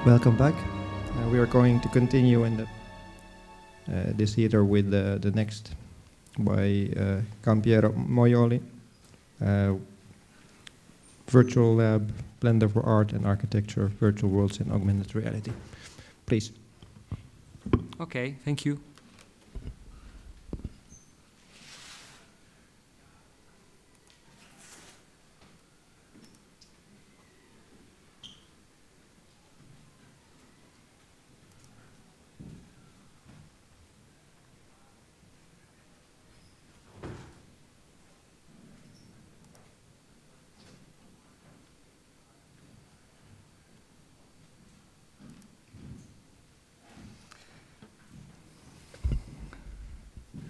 Welcome back. We are going to continue in this theater with the next by Giampiero Moioli, Virtual Lab, Blender for Art and Architecture, Virtual Worlds and Augmented Reality. Please. Okay, thank you.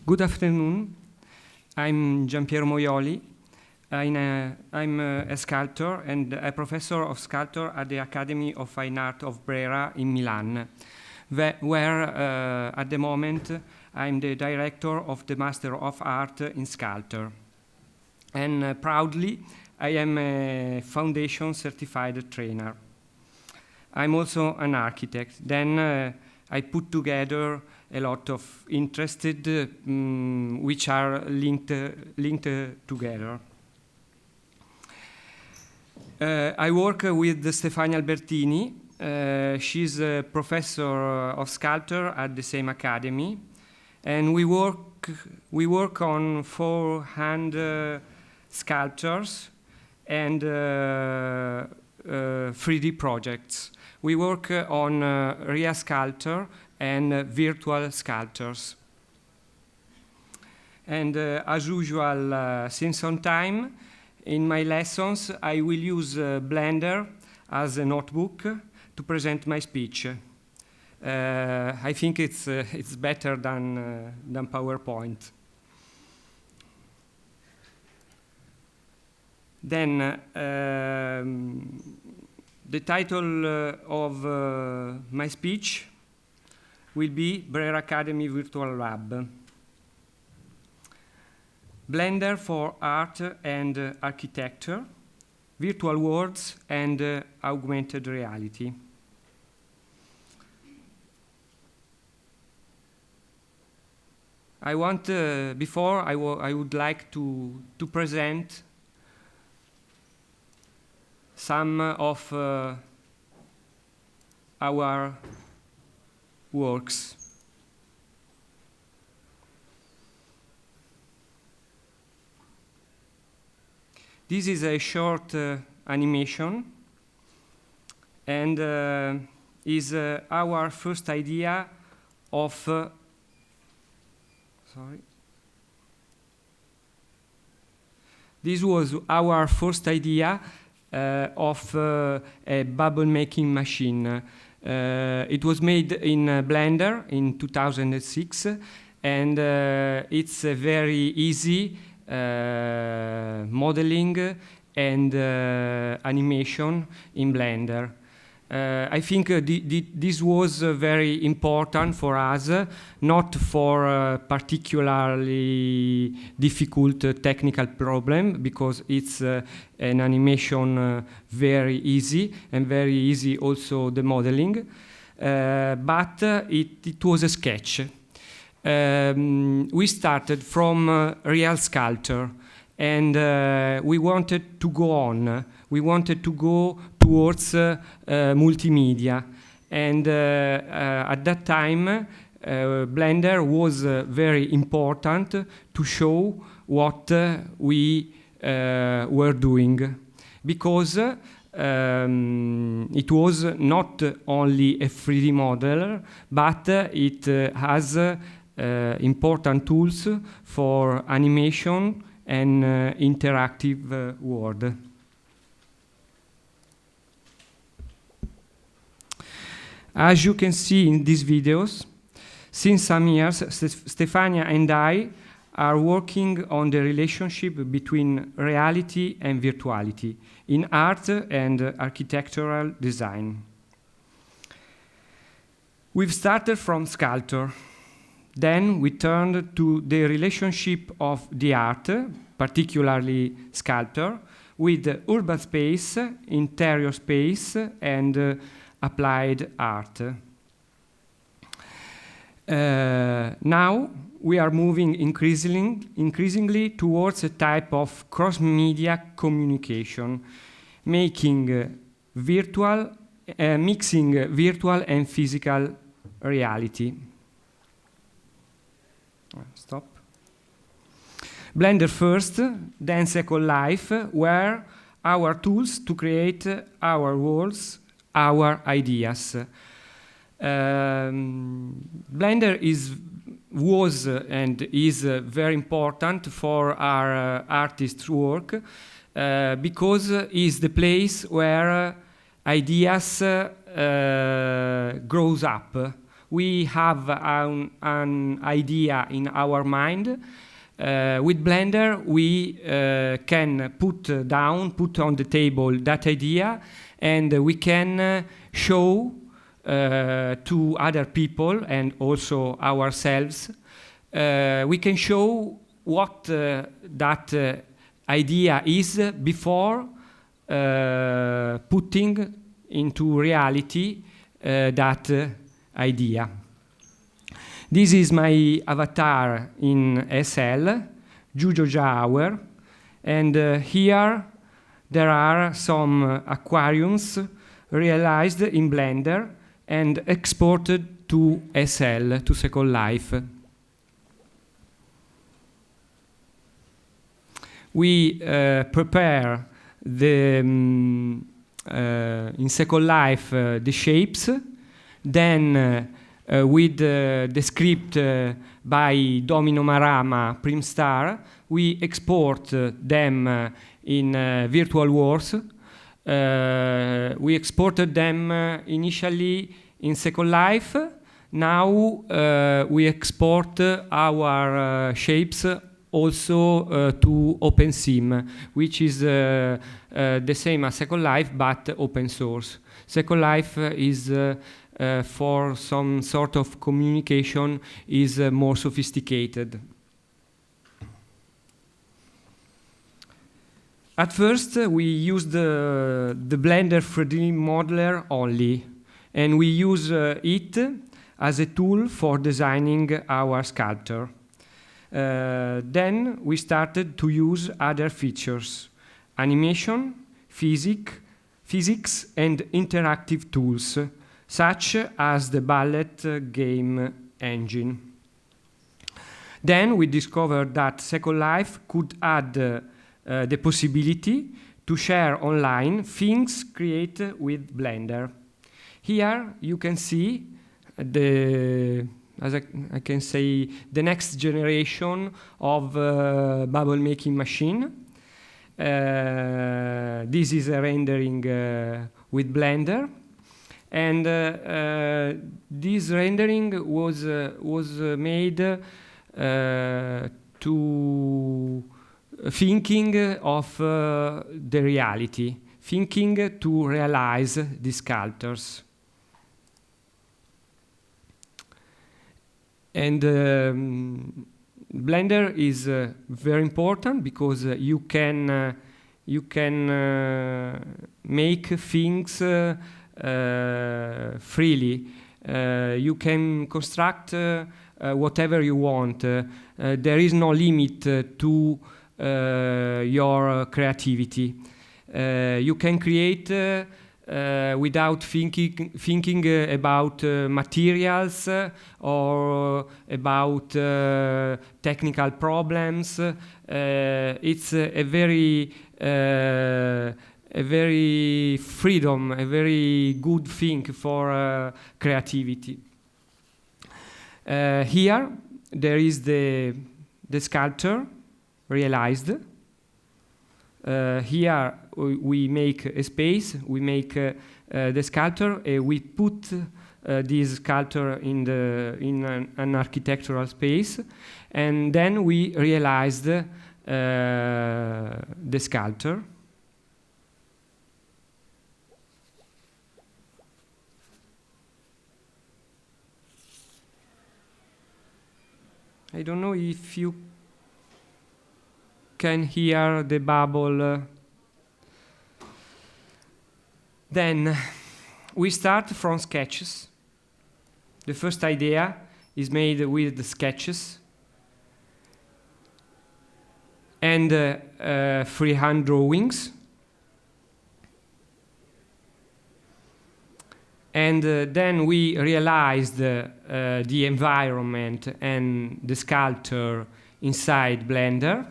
Good afternoon. I'm Giampiero Moioli. I'm a sculptor and a professor of sculpture at the Academy of Fine Art of Brera in Milan, where at the moment I'm the director of the Master of Art in Sculpture. And proudly, I am a foundation certified trainer. I'm also an architect. Then I put together a lot of interested which are linked together. I work with Stefania Albertini. She's a professor of sculpture at the same academy, and we work on 4-hand sculptures and 3D projects. We work on real sculpture and virtual sculptures. And as usual, since some time, in my lessons, I will use Blender as a notebook to present my speech. I think it's better than PowerPoint. Then, the title of my speech will be Brera Academy Virtual Lab. Blender for Art and Architecture, Virtual Worlds and Augmented Reality. I would like to present some of our works. This is a short animation and is our first idea of This was our first idea of a bubble making machine. It was made in Blender in 2006, and it's a very easy modeling and animation in Blender. I think this was very important for us, not for a particularly difficult technical problem, because it's an animation very easy, and very easy also the modeling, but it was a sketch. We started from real sculpture, and we wanted to go on. We wanted to go towards multimedia, and at that time Blender was very important to show what we were doing, because it was not only a 3D model, but it has important tools for animation and interactive world. As you can see in these videos, since some years, Stefania and I are working on the relationship between reality and virtuality in art and architectural design. We've started from sculpture. Then we turned to the relationship of the art, particularly sculpture, with urban space, interior space, and applied art. Now we are moving increasingly towards a type of cross-media communication, mixing virtual and physical reality. Stop. Blender first, then Second Life, were our tools to create our worlds, our ideas. Blender was and is very important for our artists' work because it's the place where ideas grows up. We have an idea in our mind. With Blender, we can put on the table that idea, and we can show to other people and also ourselves. We can show what that idea is before putting into reality that idea. This is my avatar in SL, Jujoja Hour, and here there are some aquariums realized in Blender and exported to SL, to Second Life. We prepare in Second Life the shapes, then with the script by Domino Marama, Primstar, we export them in virtual worlds. We exported them initially in Second Life. Now we export our shapes also to OpenSim, which is the same as Second Life but open source. Second Life is for some sort of communication is more sophisticated. At first, we used the Blender 3D modeler only, and we use it as a tool for designing our sculpture. Then we started to use other features: animation, physics, and interactive tools, such as the Bullet game engine. Then we discovered that Second Life could add the possibility to share online things created with Blender. Here you can see the next generation of bubble making machine. This is a rendering with Blender, and this rendering was made to thinking of the reality, thinking to realize the sculptures. And Blender is very important because you can make things freely. You can construct whatever you want. There is no limit to your creativity. You can create without thinking about materials or about technical problems. It's a very freedom, a very good thing for creativity. Here there is the sculpture realized. Here we make a space, we make the sculpture, we put this sculpture in an architectural space, and then we realized the sculpture. I don't know if you can hear the bubble. Then we start from sketches. The first idea is made with the sketches and freehand drawings. And then we realized the environment and the sculpture inside Blender.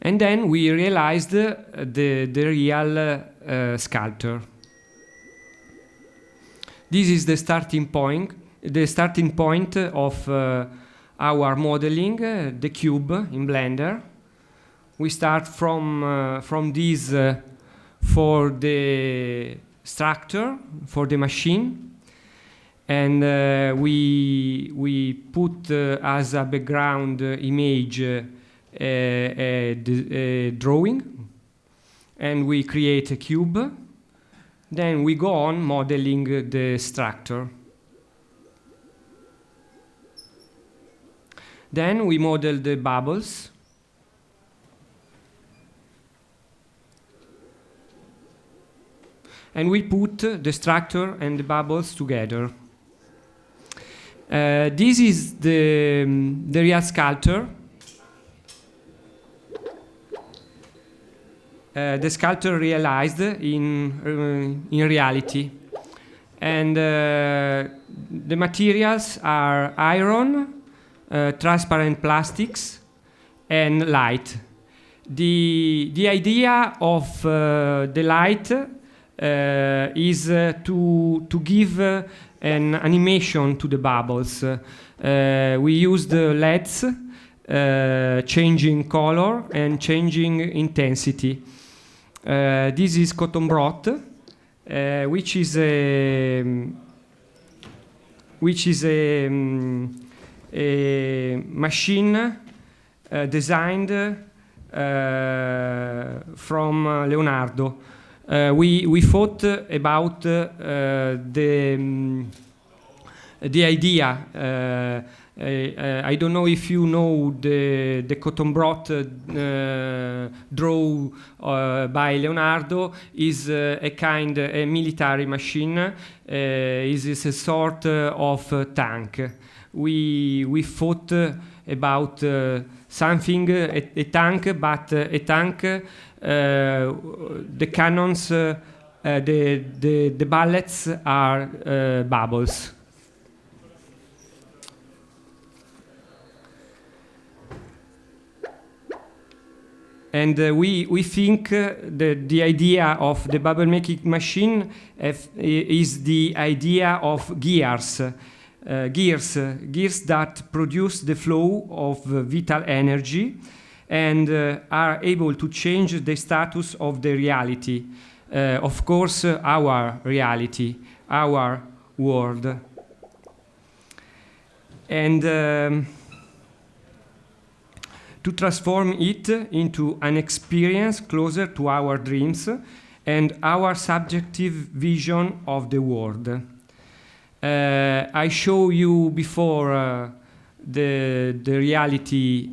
And then we realized the real sculpture. This is the starting point of our modeling, the cube in Blender. We start from this for the structure, for the machine, and we put as a background image a drawing, and we create a cube. Then we go on modeling the structure. Then we model the bubbles. And we put the structure and the bubbles together. This is the real sculpture. The sculpture realized in reality. And the materials are iron, transparent plastics, and light. The idea of the light is to give an animation to the bubbles. We use the LEDs, changing color and changing intensity. This is cotton broth, which is a machine designed from Leonardo. We thought about the idea. I don't know if you know the cotton broth drawn by Leonardo is a military machine. Is a sort of tank. We thought about something a tank, but a tank. The cannons, the bullets are bubbles. And we think the idea of the bubble making machine is the idea of gears that produce the flow of vital energy and are able to change the status of the reality. Of course, our reality, our world. And to transform it into an experience closer to our dreams and our subjective vision of the world. I showed you before the reality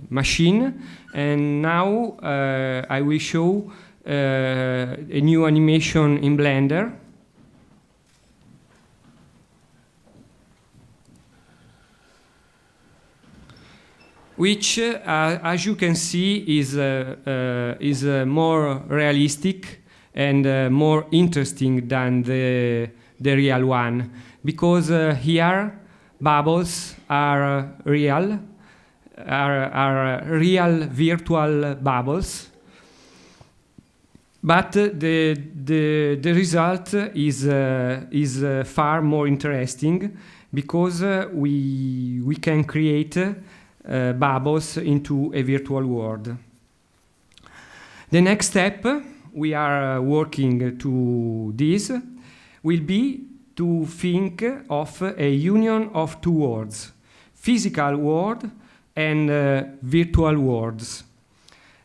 machine, and now I will show a new animation in Blender. Which, as you can see, is more realistic and more interesting than the real one, because here bubbles are real virtual bubbles, but the result is far more interesting, because we can create bubbles into a virtual world. The next step we are working to this will be to think of a union of two worlds, physical world and virtual worlds.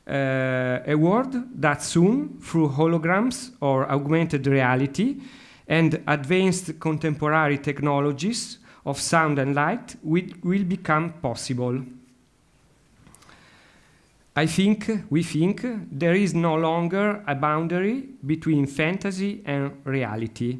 A world that soon, through holograms or augmented reality and advanced contemporary technologies of sound and light, will become possible. we think, there is no longer a boundary between fantasy and reality,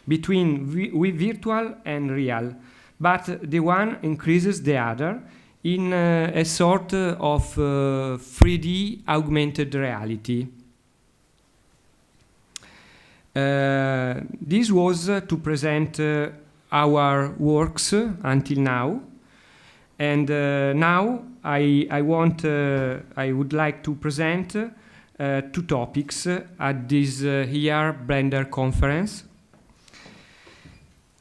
between virtual and real, but the one increases the other in a sort of 3D augmented reality. This was to present our works until now, and now I would like to present 2 topics at this year Blender conference.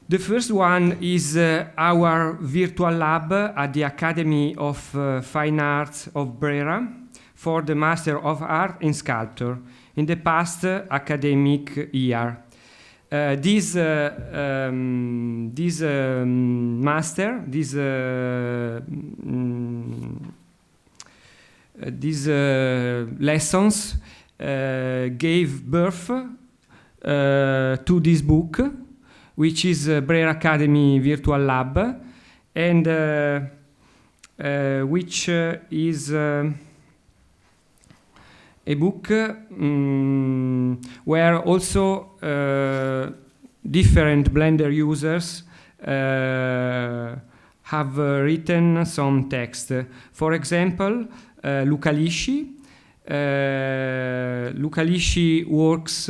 The first one is our virtual lab at the Academy of Fine Arts of Brera for the Master of Art in Sculpture in the past academic year. This master, these lessons gave birth to this book, which is Brera Academy Virtual Lab, and which is a book where also different Blender users have written some text. For example, Luca Lisci. Luca Lisci works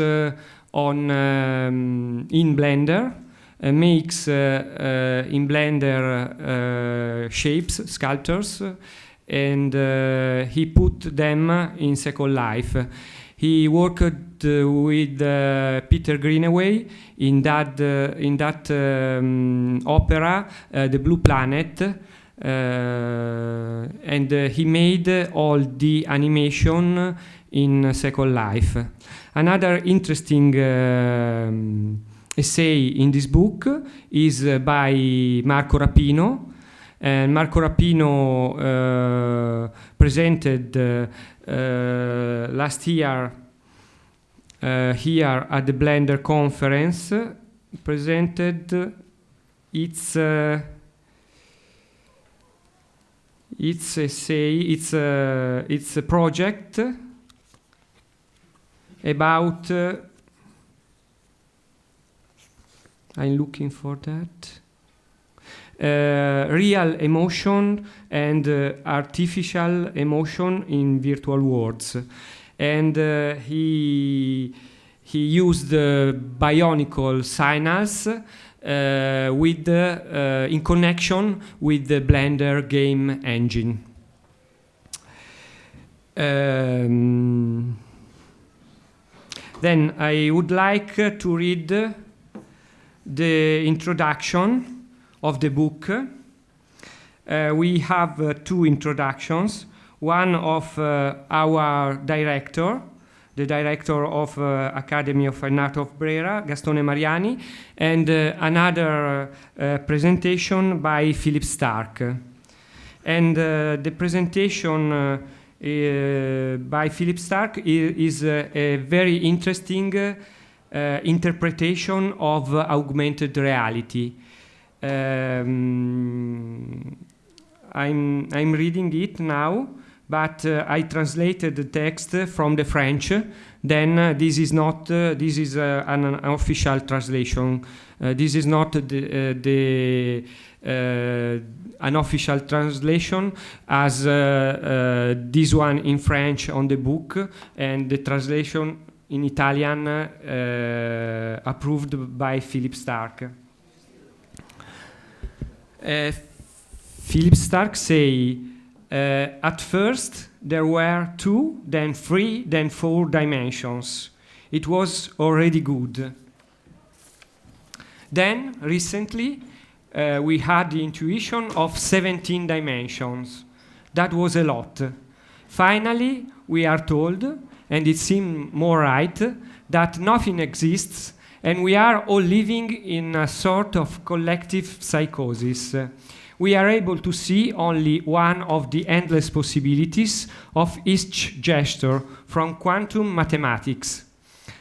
on in Blender, makes in Blender shapes, sculptures, and he put them in Second Life. He worked with Peter Greenaway in that opera, The Blue Planet, and he made all the animation in Second Life. Another interesting essay in this book is by Marco Rapino. And Marco Rapino presented last year here at the Blender conference, presented its essay, its project about. I'm looking for that. Real emotion and artificial emotion in virtual worlds, and he used bionicle signals with in connection with the Blender game engine. Then I would like to read the introduction of the book. We have 2 introductions. One of our director, the director of Academy of Fine Art of Brera, Gastone Mariani, and another presentation by Philip Stark. And the presentation by Philip Stark is a very interesting interpretation of augmented reality. I'm reading it now, but I translated the text from the French. Then this is not this is an official translation. This is not an official translation as this one in French on the book, and the translation in Italian approved by Philip Stark. Philip Stark say, at first there were 2, then 3, then 4 dimensions. It was already good. Then recently we had the intuition of 17 dimensions. That was a lot. Finally we are told, and it seemed more right, that nothing exists and we are all living in a sort of collective psychosis. We are able to see only one of the endless possibilities of each gesture from quantum mathematics.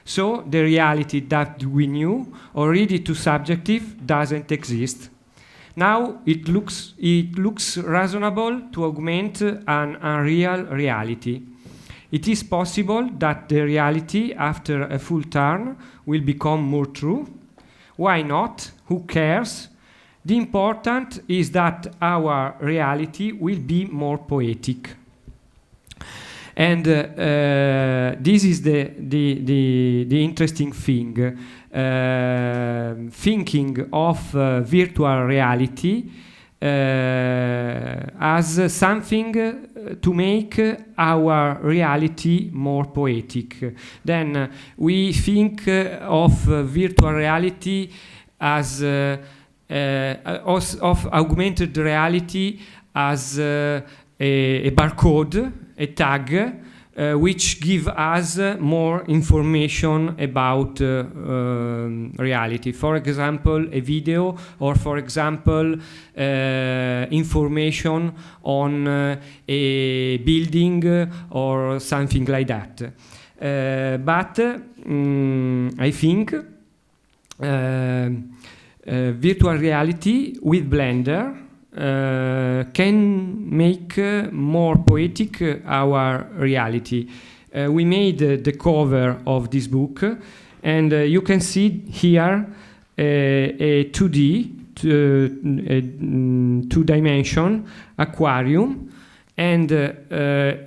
So the reality that we knew, already too subjective, doesn't exist. Now it looks reasonable to augment an unreal reality. It is possible that the reality after a full turn will become more true. Why not? Who cares? The important is that our reality will be more poetic. And this is the interesting thing. Thinking of virtual reality as something to make our reality more poetic. Then we think of virtual reality as of augmented reality as a barcode, a tag, which give us more information about reality. For example, a video, or for example, information on a building or something like that. But I think virtual reality with Blender can make more poetic our reality. We made the cover of this book, and you can see here a 2D, two-dimension aquarium, and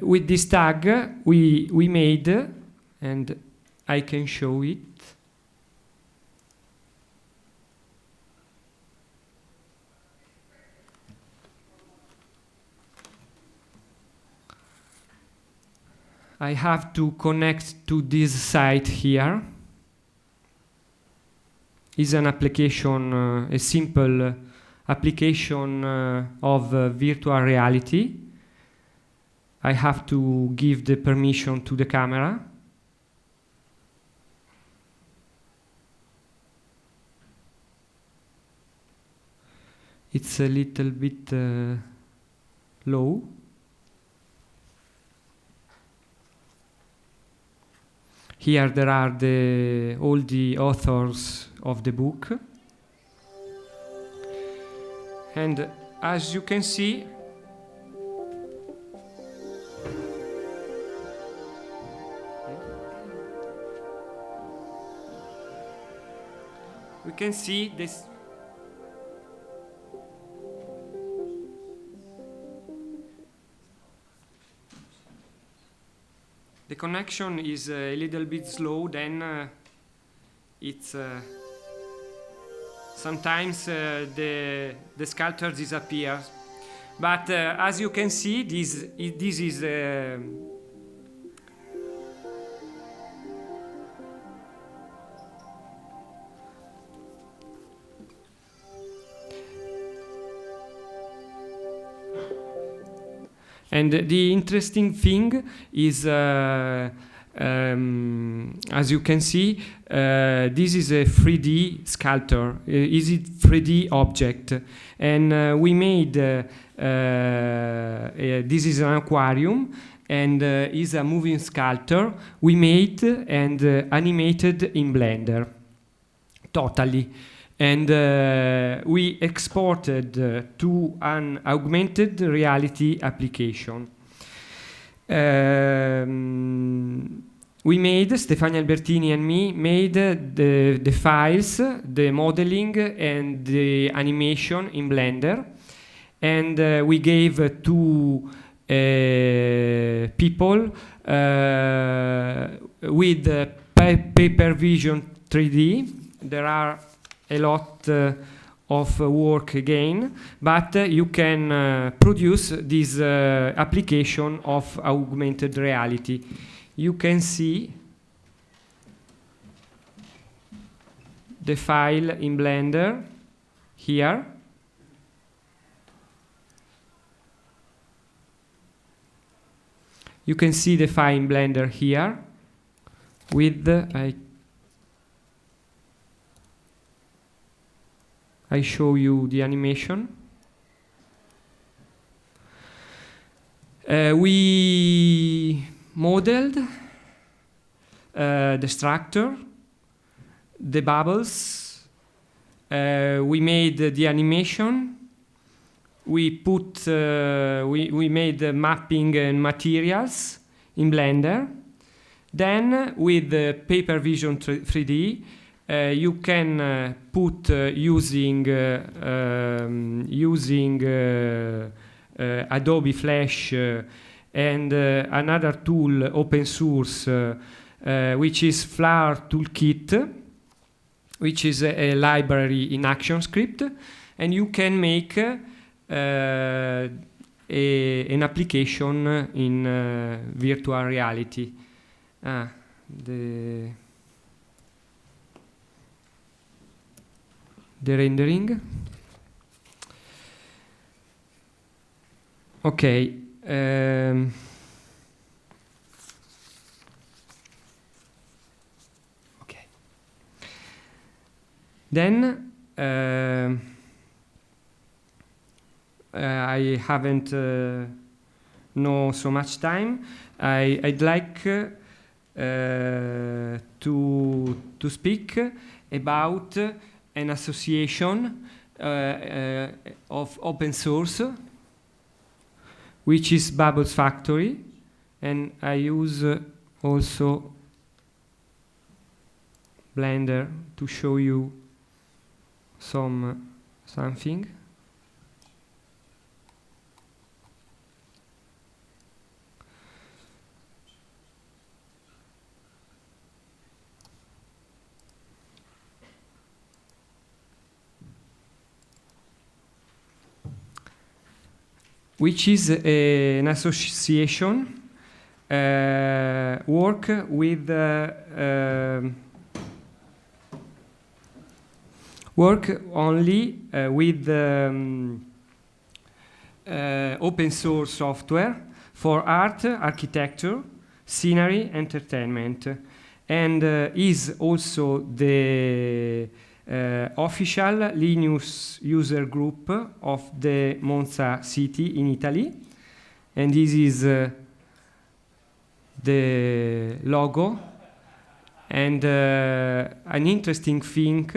with this tag we made, and I can show it. I have to connect to this site here. It's an application, a simple application of virtual reality. I have to give the permission to the camera. It's a little bit low. Here there are all the authors of the book. And as you can see, we can see this. The connection is a little bit slow, then it's sometimes the sculpture disappears. But as you can see, this is and the interesting thing is, as you can see, this is a 3D sculpture. Is it 3D object? And we made this is an aquarium, and is a moving sculpture we made and animated in Blender, totally. And we exported to an augmented reality application. We made, Stefania Albertini and me, made the files, the modeling and the animation in Blender. And we gave to people with Paper Vision 3D. There are a lot of work again, but you can produce this application of augmented reality. You can see the file in Blender here. You can see the file in Blender here with I show you the animation. We modeled the structure, the bubbles. We made the animation, we made mapping and materials in Blender. Then with the Paper Vision 3D, you can put using Adobe Flash and another tool, open source, which is Flower Toolkit, which is a library in ActionScript, and you can make an application in virtual reality. The rendering. Okay. Okay. Then I haven't no so much time. I'd like to speak about an association of open source, which is Bubbles Factory, and I use also Blender to show you something. Which is an association work with work only with open source software for art, architecture, scenery, entertainment, and is also the official Linux user group of the Monza city in Italy, and this is the logo. And an interesting thing,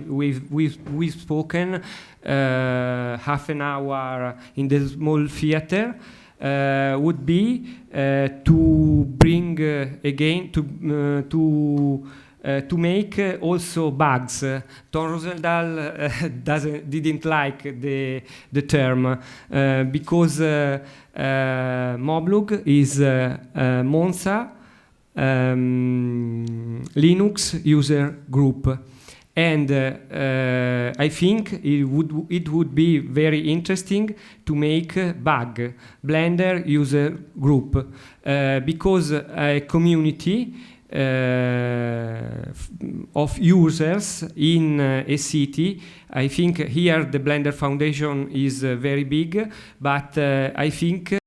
we've spoken half an hour in the small theater, would be to bring again to make also bugs. Tom Rosendahl didn't like the term because Moblog is Monza Linux user group, and I think it would be very interesting to make bug Blender user group because a community of users in a city. I think here the Blender Foundation is very big, but I think